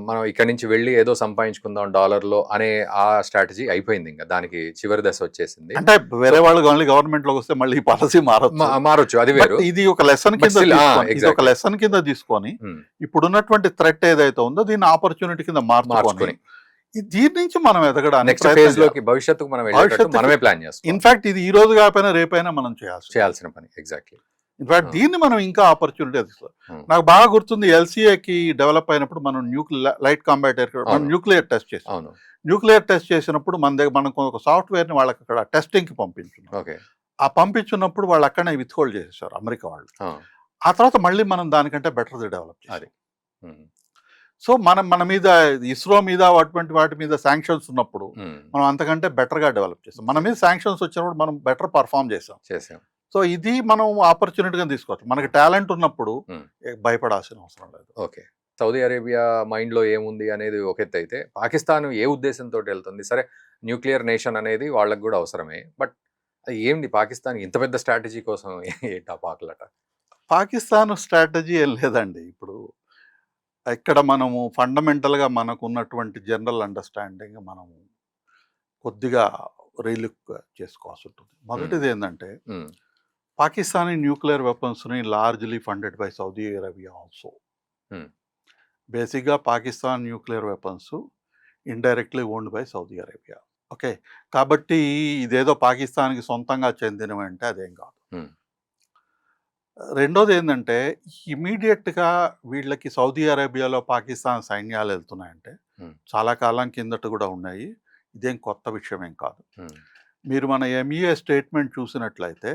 మనం ఇక్కడి నుంచి వెళ్ళి ఏదో సంపాదించుకుందాం డాలర్లో అనే ఆ స్ట్రాటజీ అయిపోయింది. ఇంకా దానికి చివరి దశ వచ్చేసింది. అంటే వేరే వాళ్ళు మళ్ళీ గవర్నమెంట్ లోకి వస్తే మళ్ళీ ఈ పాలసీ మారచ్చు. మారొచ్చు, అది బట్ వేరు. ఇది ఒక లెసన్ But కింద still, తీసుకొని, ఇది ఒక exactly. లెసన్ కింద తీసుకొని ఉమ్, ఇప్పుడున్నటువంటి థ్రెట్ ఏదైతే ఉందో దీన్ని ఆపర్చునిటీ కింద మార్చుకొని మార్చుకొని దీని నుంచి మనం ఎదగడానికి నెక్స్ట్ ఫేజ్ లోకి భవిష్యత్తుకు మనం వెళ్ళేటట్టు భవిష్యత్తుకి- మనమే ప్లాన్ చేస్తాం. ఇన్ఫాక్ట్ ఇది ఈ రోజు కాకపోయినా రేపైనా మనం చేయాల్సిన పని. ఎగ్జాక్ట్లీ. In fact Hmm. దీన్ని మనం ఇంకా ఆపర్చునిటీ తీసుకోవాలి. Hmm. నాకు బాగా గుర్తుంది ఎల్సీఏకి డెవలప్ అయినప్పుడు మనం లైట్ కాంబాట్ మనం అవును. న్యూక్లియర్ టెస్ట్ చేసాం. అవును. న్యూక్లియర్ టెస్ట్ చేసినప్పుడు మన దగ్గర మనం ఒక సాఫ్ట్వేర్ని వాళ్ళకి అక్కడ టెస్టింగ్కి పంపించున్నాం. ఓకే. ఆ పంపించినప్పుడు వాళ్ళు అక్కడనే విత్హోల్డ్ చేసేసారు అమెరికా వాళ్ళు. ఆ, ఆ తర్వాత మళ్ళీ మనం దానికంటే బెటర్ది డెవలప్ చేయాలి. అది. ఉమ్, సో మన మీద ఇస్రో మీద అటువంటి వాటి మీద శాంక్షన్స్ ఉన్నప్పుడు ఉమ్, మనం అంతకంటే బెటర్గా డెవలప్ చేస్తాం. మన మీద శాంక్షన్స్ వచ్చినప్పుడు మనం బెటర్ పర్ఫామ్ చేసాం. చేసాం. సో ఇది మనం ఆపర్చునిటీగా తీసుకోవచ్చు. మనకి టాలెంట్ ఉన్నప్పుడు Hmm. భయపడాల్సిన అవసరం లేదు. ఓకే. సౌదీ అరేబియా మైండ్లో ఏముంది అనేది ఒక ఎత్తు అయితే, పాకిస్తాన్ ఏ ఉద్దేశంతో వెళ్తుంది? సరే, న్యూక్లియర్ నేషన్ అనేది వాళ్ళకి కూడా అవసరమే. బట్ అది ఏంటి పాకిస్తాన్ ఇంత పెద్ద స్ట్రాటజీ కోసం ఏంటి ఆ పాకులట? పాకిస్తాన్ స్ట్రాటజీ ఏం లేదండి. ఇప్పుడు ఇక్కడ మనము ఫండమెంటల్గా మనకు ఉన్నటువంటి జనరల్ అండర్స్టాండింగ్ మనము కొద్దిగా రీలుక్ చేసుకోవాల్సి ఉంటుంది. మొదటిది ఏంటంటే ఉమ్, పాకిస్తానీ న్యూక్లియర్ వెపన్స్ని largely funded by Saudi Arabia also. Hmm. బేసిక్గా Pakistan nuclear weapons indirectly owned by Saudi Arabia. Okay, కాబట్టి ఇదేదో పాకిస్తాన్కి సొంతంగా చెందినవంటే అదేం కాదు. Hmm. రెండోది ఏంటంటే ఇమీడియట్గా వీళ్ళకి సౌదీ అరేబియాలో పాకిస్తాన్ సైన్యాలు వెళ్తున్నాయంటే Hmm. చాలా కాలం కిందట కూడా ఉన్నాయి. ఇదేం కొత్త విషయం ఏం కాదు. ఉమ్, మీరు మన ఎంఈఏ స్టేట్మెంట్ చూసినట్లయితే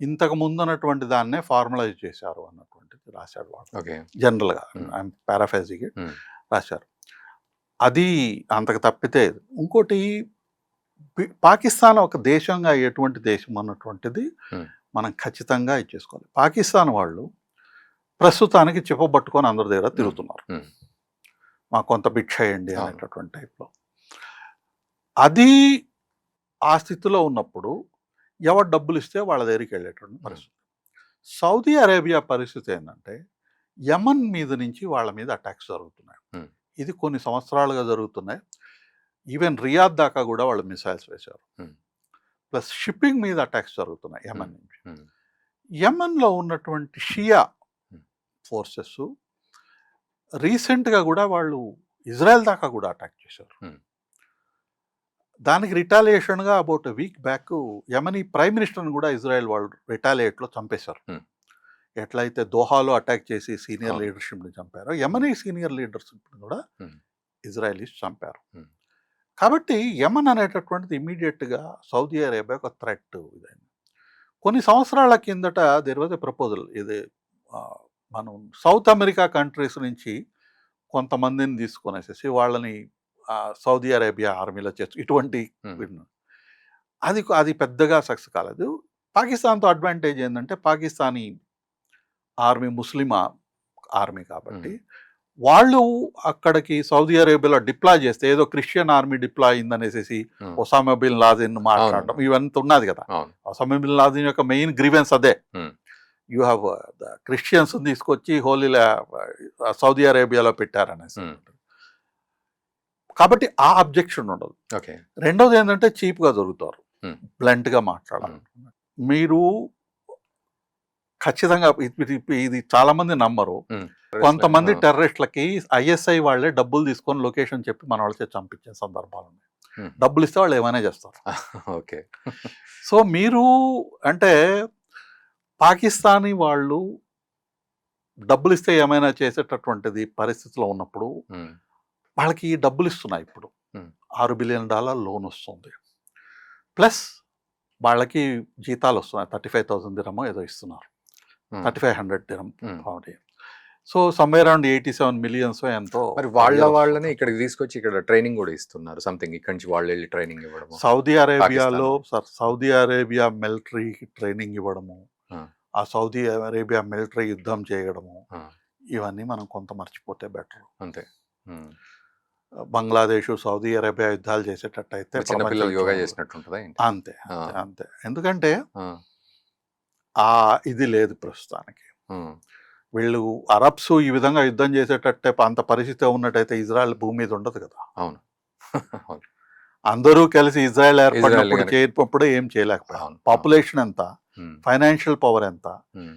ఇంతకు ముందు ఉన్నటువంటి దాన్నే ఫార్మలైజ్ చేశారు అన్నటువంటిది రాశాడు వాడు. ఓకే. జనరల్గా Hmm. I'm paraphrasing it, Hmm. రాశారు. అది అంతకు తప్పితే ఇంకోటి పాకిస్తాన్ ఒక దేశంగా ఎటువంటి దేశం అన్నటువంటిది Hmm. మనం ఖచ్చితంగా ఇచ్చేసుకోవాలి. పాకిస్తాన్ వాళ్ళు ప్రస్తుతానికి చెప్పబట్టుకొని అందరి దగ్గర తిరుగుతున్నారు. Hmm. మాకు కొంత భిక్ష వేయండి అవును. అనేటటువంటి టైప్లో. అది ఆ స్థితిలో ఉన్నప్పుడు ఎవరు డబ్బులు ఇస్తే వాళ్ళ దగ్గరికి వెళ్ళేటువంటి పరిస్థితి. సౌదీ అరేబియా పరిస్థితి ఏంటంటే యమన్ మీద నుంచి వాళ్ళ మీద అటాక్స్ జరుగుతున్నాయి. Hmm. ఇది కొన్ని సంవత్సరాలుగా జరుగుతున్నాయి. ఈవెన్ రియాద్ దాకా కూడా వాళ్ళు మిసైల్స్ వేశారు. Hmm. ప్లస్ షిప్పింగ్ మీద అటాక్స్ జరుగుతున్నాయి యమన్ నుంచి. Hmm. యమన్లో ఉన్నటువంటి షియా Hmm. ఫోర్సెస్ రీసెంట్గా కూడా వాళ్ళు ఇజ్రాయెల్ దాకా కూడా అటాక్ చేశారు. Hmm. దానికి రిటాలియేషన్గా about week back Yemeni prime మినిస్టర్ని కూడా ఇజ్రాయెల్ వాళ్ళు రిటాలియేట్లో చంపేశారు. Hmm. ఎట్లయితే దోహాలో అటాక్ చేసి సీనియర్ అవును. లీడర్షిప్ని చంపారో యమనీ సీనియర్ లీడర్షిప్ని కూడా Hmm. ఇజ్రాయలీస్ చంపారు. Hmm. కాబట్టి యమన్ అనేటటువంటిది ఇమీడియట్గా సౌదీ అరేబియా ఒక థ్రెట్ ఇదైంది. కొన్ని సంవత్సరాల కిందట దెర్ వాజ్ ఎ ప్రపోజల్. ఇది మనం సౌత్ అమెరికా కంట్రీస్ నుంచి కొంతమందిని తీసుకొనేసేసి వాళ్ళని సౌదీ అరేబియా ఆర్మీలో చేస్తూ ఇటువంటి Hmm. అది పెద్దగా సక్సెస్ కాలేదు. పాకిస్తాన్తో అడ్వాంటేజ్ ఏంటంటే పాకిస్తానీ ఆర్మీ ముస్లిం ఆర్మీ కాబట్టి వాళ్ళు అక్కడికి సౌదీ అరేబియాలో డిప్లాయ్ చేస్తే ఏదో క్రిస్టియన్ ఆర్మీ డిప్లాయ్ అయిందనేసి Hmm. ఒసామా బిన్ లాదెన్ మాట్లాడడం ఇవంతా ఉన్నది కదా. అవును. ఒసామా బిన్ లాదెన్ యొక్క మెయిన్ గ్రీవెన్స్ అదే. Hmm. You have the Christians తీసుకొచ్చి హోలీ సౌదీ అరేబియాలో పెట్టారనేసి. Hmm. కాబట్టి ఆ అబ్జెక్షన్ ఉండదు. ఓకే. రెండోది ఏంటంటే చీప్గా దొరుకుతారు. Hmm. బ్లంట్గా మాట్లాడాలి. మీరు ఖచ్చితంగా ఇది చాలా మంది నమ్మరు. కొంతమంది టెర్రరిస్టులకి ఐఎస్ఐ వాళ్ళే డబ్బులు తీసుకొని లొకేషన్ చెప్పి మన వాళ్ళకి చంపించే సందర్భాలు ఉన్నాయి. Hmm. డబ్బులు ఇస్తే వాళ్ళు ఏమైనా చేస్తారు. ఓకే. సో మీరు అంటే పాకిస్తానీ వాళ్ళు డబ్బులు ఇస్తే ఏమైనా చేసేటటువంటిది పరిస్థితిలో ఉన్నప్పుడు Hmm. వాళ్ళకి ఈ డబ్బులు ఇస్తున్నాయి. ఇప్పుడు Hmm. $6 బిలియన్ లోన్ వస్తుంది. ప్లస్ వాళ్ళకి జీతాలు వస్తున్నాయి. 35,000 దిరమో ఏదో ఇస్తున్నారు. Hmm. 3500 dirham. Hmm. So somewhere around 87 millions ఎంతో. మరి వాళ్ళని ఇక్కడికి తీసుకొచ్చి ఇక్కడ ట్రైనింగ్ కూడా ఇస్తున్నారు. సంథింగ్ ఇక్కడ నుంచి వాళ్ళు వెళ్ళి ట్రైనింగ్ ఇవ్వడం. సౌదీ అరేబియాలో సౌదీ అరేబియా మిలిటరీ ట్రైనింగ్ ఇవ్వడము, ఆ సౌదీ అరేబియా మిలిటరీ యుద్ధం చేయడము, ఇవన్నీ మనం కొంత మర్చిపోతే బెటర్. అంతే. బంగ్లాదేశ్ సౌదీ అరేబియా యుద్ధాలు చేసేటట్టయితే చిన్నపిల్లలు యోగా చేసినట్టుంటుందా? అంతే అంతే. ఎందుకంటే ఇది లేదు ప్రస్తుతానికి. వీళ్ళు అరబ్స్ ఈ విధంగా యుద్ధం చేసేటట్టే అంత పరిస్థితి ఉన్నట్టయితే ఇజ్రాయెల్ భూమి మీద ఉండదు కదా. అవును. అవును. అందరూ కలిసి ఇజ్రాయెల్ ఇజ్రాయెల్ ఏర్పడినప్పుడు గనుక. చేరినప్పుడు ఏం చేయలేకపోయారు. అవును. పాపులేషన్ ఎంత, ఉమ్, ఫైనాన్షియల్ పవర్ ఎంత. ఉమ్,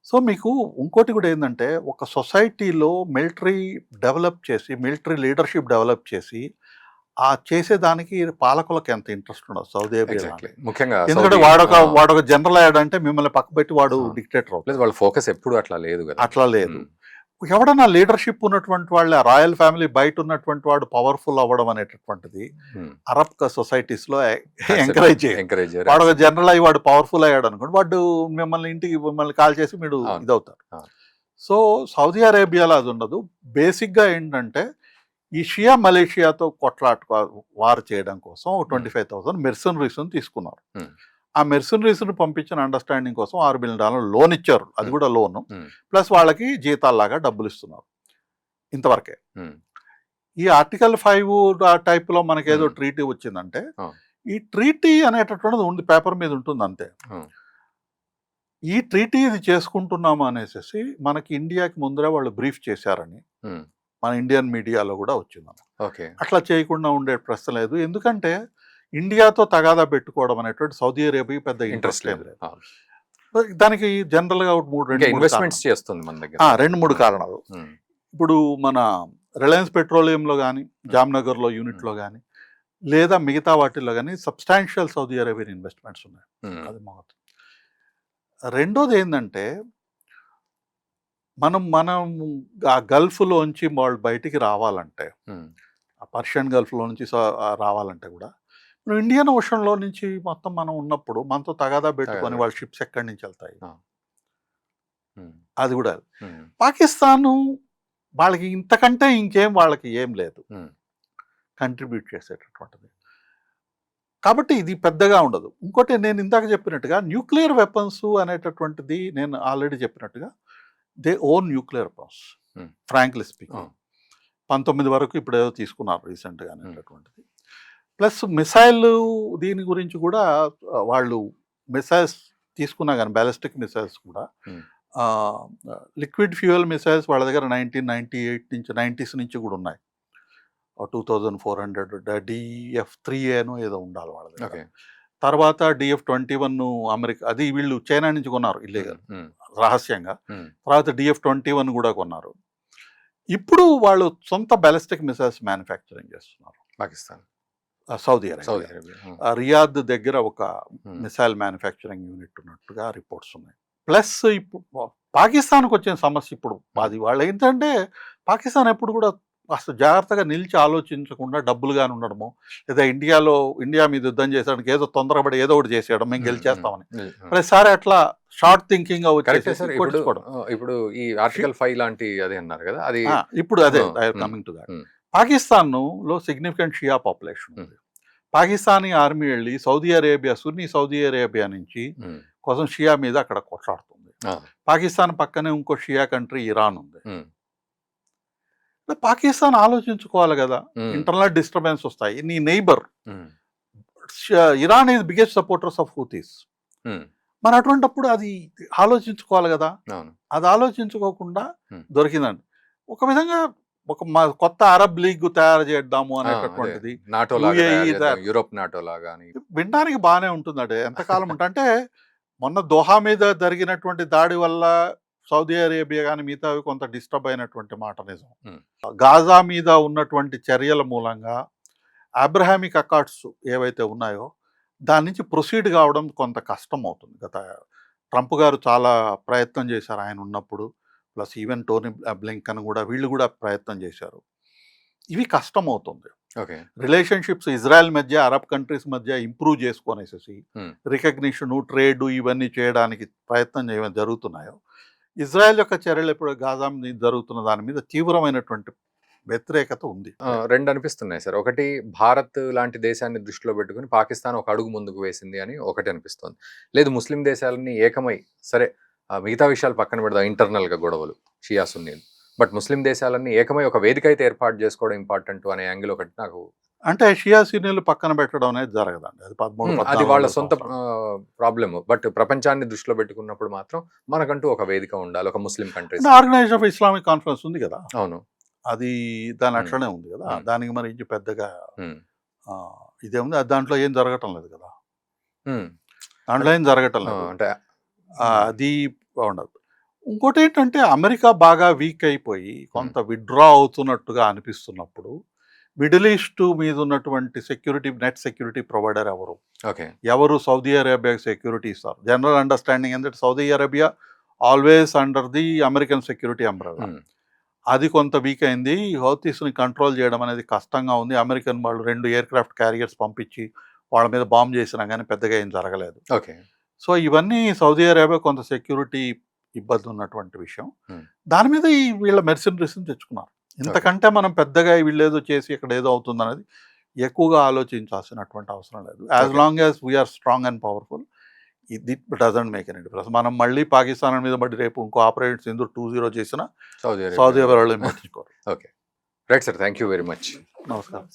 సో మీకు ఇంకోటి కూడా ఏంటంటే ఒక సొసైటీలో మిలిటరీ డెవలప్ చేసి మిలిటరీ లీడర్షిప్ డెవలప్ చేసి ఆ చేసేదానికి పాలకులకు ఎంత ఇంట్రెస్ట్ ఉండదు సౌదీ అరేబియా. ఎగ్జాక్ట్లీ. ముఖ్యంగా ఎందుకంటే సౌదీ, వాడొక జనరల్ అయ్యాడంటే మిమ్మల్ని పక్క పెట్టి వాడు ఆ. డిక్టేటర్ లేదు, అవుతాడు. వాళ్ళ ఫోకస్ ఎప్పుడు అట్లా లేదు కదా. అట్లా లేదు. ఉమ్, ఎవడన్నా లీడర్షిప్ ఉన్నటువంటి వాళ్ళే రాయల్ ఫ్యామిలీ బయట ఉన్నటువంటి వాడు పవర్ఫుల్ అవ్వడం అనేటటువంటిది ఉమ్. అరబ్ సొసైటీస్ లో ఎంకరేజ్ చేయాలి. ఎంకరేజ్ వాడు ఒక జనరల్ అయ్యి వాడు పవర్ఫుల్ అయ్యాడు అనుకోండి, వాడు మిమ్మల్ని కాల్ చేసి మీరు అవును. ఇదవుతారు. అవును. సో సౌదీ అరేబియాలో అది ఉండదు. బేసిక్గా ఏంటంటే ఈ షియా మలేషియాతో వారు చేయడం కోసం 25,000 మెర్సనరీస్ని తీసుకున్నారు. Hmm. ఆ మెర్సనరీస్ని పంపించిన అండర్స్టాండింగ్ కోసం $6 బిలియన్ లోన్ ఇచ్చారు. అది కూడా లోను ప్లస్ వాళ్ళకి జీతాల్లాగా డబ్బులు ఇస్తున్నారు. ఇంతవరకే. ఈ ఆర్టికల్ 5 టైప్లో మనకి ఏదో ట్రీటీ వచ్చిందంటే ఈ ట్రీటీ అనేటటువంటిది ఉంది, పేపర్ మీద ఉంటుంది అంతే. ఈ ట్రీటీ ఇది చేసుకుంటున్నాము అనేసి మనకి ఇండియాకి ముందరే వాళ్ళు బ్రీఫ్ చేశారని మన ఇండియన్ మీడియాలో కూడా వచ్చింది. ఓకే. అట్లా చేయకుండా ఉండే ప్రశ్న లేదు. ఎందుకంటే ఇండియాతో తగాదా పెట్టుకోవడం అనేటువంటి సౌదీ అరేబియా పెద్ద ఇంట్రెస్ట్ లేదు. దానికి జనరల్గా ఇన్వెస్ట్మెంట్స్ చేస్తుంది మన దగ్గర. 2-3 కారణాలు. ఇప్పుడు మన రిలయన్స్ పెట్రోలియంలో కానీ, జామ్నగర్లో యూనిట్లో కానీ, లేదా మిగతా వాటిల్లో కానీ సబ్స్టాన్షియల్ సౌదీ అరేబియన్ ఇన్వెస్ట్మెంట్స్ ఉన్నాయి. అది మొదటి. రెండోది ఏంటంటే మనం ఆ గల్ఫ్లోంచి వాళ్ళు బయటికి రావాలంటే, ఆ పర్షియన్ గల్ఫ్లో నుంచి రావాలంటే కూడా మనం ఇండియన్ ఓషన్లో నుంచి మొత్తం మనం ఉన్నప్పుడు మనతో తగాదా పెట్టుకొని వాళ్ళ షిప్స్ ఎక్కడి నుంచి వెళ్తాయి. అది కూడా పాకిస్తాను వాళ్ళకి ఇంతకంటే ఇంకేం వాళ్ళకి ఏం లేదు కంట్రిబ్యూట్ చేసేటటువంటిది. కాబట్టి ఇది పెద్దగా ఉండదు. ఇంకోటి నేను ఇందాక చెప్పినట్టుగా న్యూక్లియర్ వెపన్స్ అనేటటువంటిది నేను ఆల్రెడీ చెప్పినట్టుగా they own nuclear weapons frankly speaking. 19 వరకు ఇప్పుడు ఏదో తీసుకున్నారు రీసెంట్గా అనేటటువంటిది. ప్లస్ మిసైల్ దీని గురించి కూడా వాళ్ళు మిసైల్స్ తీసుకున్నా కానీ బ్యాలిస్టిక్ మిసైల్స్ కూడా లిక్విడ్ ఫ్యూయల్ మిసైల్స్ వాళ్ళ దగ్గర 1998 నుంచి 90s నుంచి కూడా ఉన్నాయి. 2400 DF-3A ఏదో ఉండాలి వాళ్ళ దగ్గర. తర్వాత DF-21 అమెరికా, అది వీళ్ళు చైనా నుంచి కొన్నారు ఇల్లీగల్ రహస్యంగా. తర్వాత DF-21 కూడా కొన్నారు. ఇప్పుడు వాళ్ళు సొంత బ్యాలిస్టిక్ మిసైల్స్ మ్యానుఫ్యాక్చరింగ్ చేస్తున్నారు పాకిస్తాన్, సౌదీ అరేబియా. రియాద్ దగ్గర ఒక మిసైల్ మ్యానుఫ్యాక్చరింగ్ యూనిట్ ఉన్నట్టుగా రిపోర్ట్స్ ఉన్నాయి. ప్లస్ ఇప్పుడు పాకిస్తాన్కి వచ్చిన సమస్య ఇప్పుడు అది వాళ్ళు ఏంటంటే పాకిస్తాన్ ఎప్పుడు కూడా అసలు జాగ్రత్తగా నిలిచి ఆలోచించకుండా డబ్బులు కానీ ఉండడము, లేదా ఇండియా మీద యుద్ధం చేసేయడానికి ఏదో తొందరపడి ఏదో ఒకటి చేసేయడం మేము గెలిచేస్తామని ప్రతిసారి అట్లా షార్ట్ థింకింగ్ ఇప్పుడు ఈ ఆర్టికల్ 5 లాంటి అదే అన్నారు కదా, అది ఇప్పుడు అదే కమింగ్ టు దాట్. పాకిస్తాన్లో సిగ్నిఫికెంట్ షియా పాపులేషన్ ఉంది. పాకిస్తానీ ఆర్మీ వెళ్ళి సున్నీ సౌదీ అరేబియా నుంచి కోసం షియా మీద అక్కడ కొట్లాడుతుంది. పాకిస్తాన్ పక్కనే ఇంకో షియా కంట్రీ ఇరాన్ ఉంది. పాకిస్తాన్ ఆలోచించుకోవాలి కదా, ఇంటర్నల్ డిస్టర్బెన్స్ వస్తాయి. నీ neighbour Iran is biggest supporters of Houthis. మరి అటువంటిప్పుడు అది ఆలోచించుకోవాలి కదా. అది ఆలోచించుకోకుండా దొరికిందండి. ఒక విధంగా కొత్త అరబ్ లీగ్ తయారు చేద్దాము అనేటటువంటిది వినడానికి బాగానే ఉంటుందండి. ఎంతకాలం అంటే మొన్న దోహా మీద జరిగినటువంటి దాడి వల్ల సౌదీ అరేబియా కానీ మిగతావి కొంత డిస్టర్బ్ అయినటువంటి మాట నిజం. గాజా మీద ఉన్నటువంటి చర్యల మూలంగా అబ్రహామిక్ అకార్డ్స్ ఏవైతే ఉన్నాయో దాని నుంచి ప్రొసీడ్ కావడం కొంత కష్టం అవుతుంది. ట్రంప్ గారు చాలా ప్రయత్నం చేశారు ఆయన ఉన్నప్పుడు, ప్లస్ ఈవెన్ టోనీ బ్లింకన్ కూడా వీళ్ళు కూడా ప్రయత్నం చేశారు. ఇవి కష్టం అవుతుంది. రిలేషన్షిప్స్ ఇజ్రాయెల్ మధ్య అరబ్ కంట్రీస్ మధ్య ఇంప్రూవ్ చేసుకొనేసి రికగ్నిషన్ ట్రేడ్ ఇవన్నీ చేయడానికి ప్రయత్నం చేయడం జరుగుతున్నాయో, ఇజ్రాయెల్ యొక్క చర్యలు ఇప్పుడు గాజా మీద జరుగుతున్న దాని మీద తీవ్రమైనటువంటి వ్యతిరేకత ఉంది. రెండు అనిపిస్తున్నాయి సార్. ఒకటి, భారత్ లాంటి దేశాన్ని దృష్టిలో పెట్టుకుని పాకిస్తాన్ ఒక అడుగు ముందుకు వేసింది అని ఒకటి అనిపిస్తుంది. లేదు, ముస్లిం దేశాలని ఏకమై సరే మిగతా విషయాలు పక్కన పెడదాం, ఇంటర్నల్గా గొడవలు షియా సున్నీలు, బట్ ముస్లిం దేశాలన్నీ ఏకమై ఒక వేదిక అయితే ఏర్పాటు చేసుకోవడం ఇంపార్టెంట్ అనే యాంగిల్ ఒకటి నాకు అంటే షియా సున్నీలు పక్కన పెట్టడం అనేది జరగదండి. అది 13, అది వాళ్ళ 14 సొంత సంవత్సరాలు. ప్రాబ్లమ్. బట్ ప్రపంచాన్ని దృష్టిలో పెట్టుకున్నప్పుడు మాత్రం మనకంటూ ఒక వేదిక ఉండాలి. ఒక ముస్లిం కంట్రీస్. అంటే ఆర్గనైజేషన్ ఆఫ్ ఇస్లామిక్ కాన్ఫరెన్స్ ఉంది కదా! అవును. అది దాని మ్మ్. అట్లనే ఉంది కదా! మ్మ్. దానికి మరి ఇంక పెద్దగా ఉమ్, ఇదేముంది, అది దాంట్లో ఏం జరగటం లేదు కదా! ఉమ్. దాంట్లో ఏం జరగటం లేదు. అంటే అది బాగుండదు. ఇంకోటేంటంటే అమెరికా బాగా వీక్ అయిపోయి కొంత విత్‌డ్రా అవుతున్నట్టుగా అనిపిస్తున్నప్పుడు, మిడిల్ ఈస్ట్ మీద ఉన్నటువంటి నెట్ సెక్యూరిటీ ప్రొవైడర్ ఎవరు? ఓకే. ఎవరు సౌదీ అరేబియాకి సెక్యూరిటీ ఇస్తారు? జనరల్ అండర్‌స్టాండింగ్ ఏందంటే Saudi Arabia always under the American security umbrella. Um, అది కొంత వీక్ అయింది. హౌతీస్‌ని కంట్రోల్ చేయడం అనేది కష్టంగా ఉంది. అమెరికన్ వాళ్ళు 2 ఎయిర్‌క్రాఫ్ట్ క్యారియర్స్ పంపించి వాళ్ళ మీద బాంబ్ చేసినా గానీ పెద్దగా ఏం జరగలేదు. ఓకే. సో, ఇవన్నీ సౌదీ అరేబియా కొంత సెక్యూరిటీ ఇబ్బంది ఉన్నటువంటి విషయం. Hmm. దాని మీద వీళ్ళ మెర్సనరీస్‌ని తెచ్చుకున్నారు. ఇంతకంటే మనం పెద్దగా వీళ్ళేదో చేసి ఇక్కడ ఏదో అవుతుందనేది ఎక్కువగా ఆలోచించాల్సినటువంటి అవసరం లేదు. As Okay. Long as we are strong and powerful, ఇది డజంట్ మేక్ ఎనీ డిఫరెన్స్. మనం మళ్ళీ పాకిస్తాన్ మీద పడి రేపు ఇంకో ఆపరేషన్ సింధూర్ 2-0 చేసినా సౌదీ సౌదీ అరేబియా. అరేబియా వాళ్ళు ఏం పట్టించుకోరు. Okay. Right sir. Thank you very much. నమస్కారం.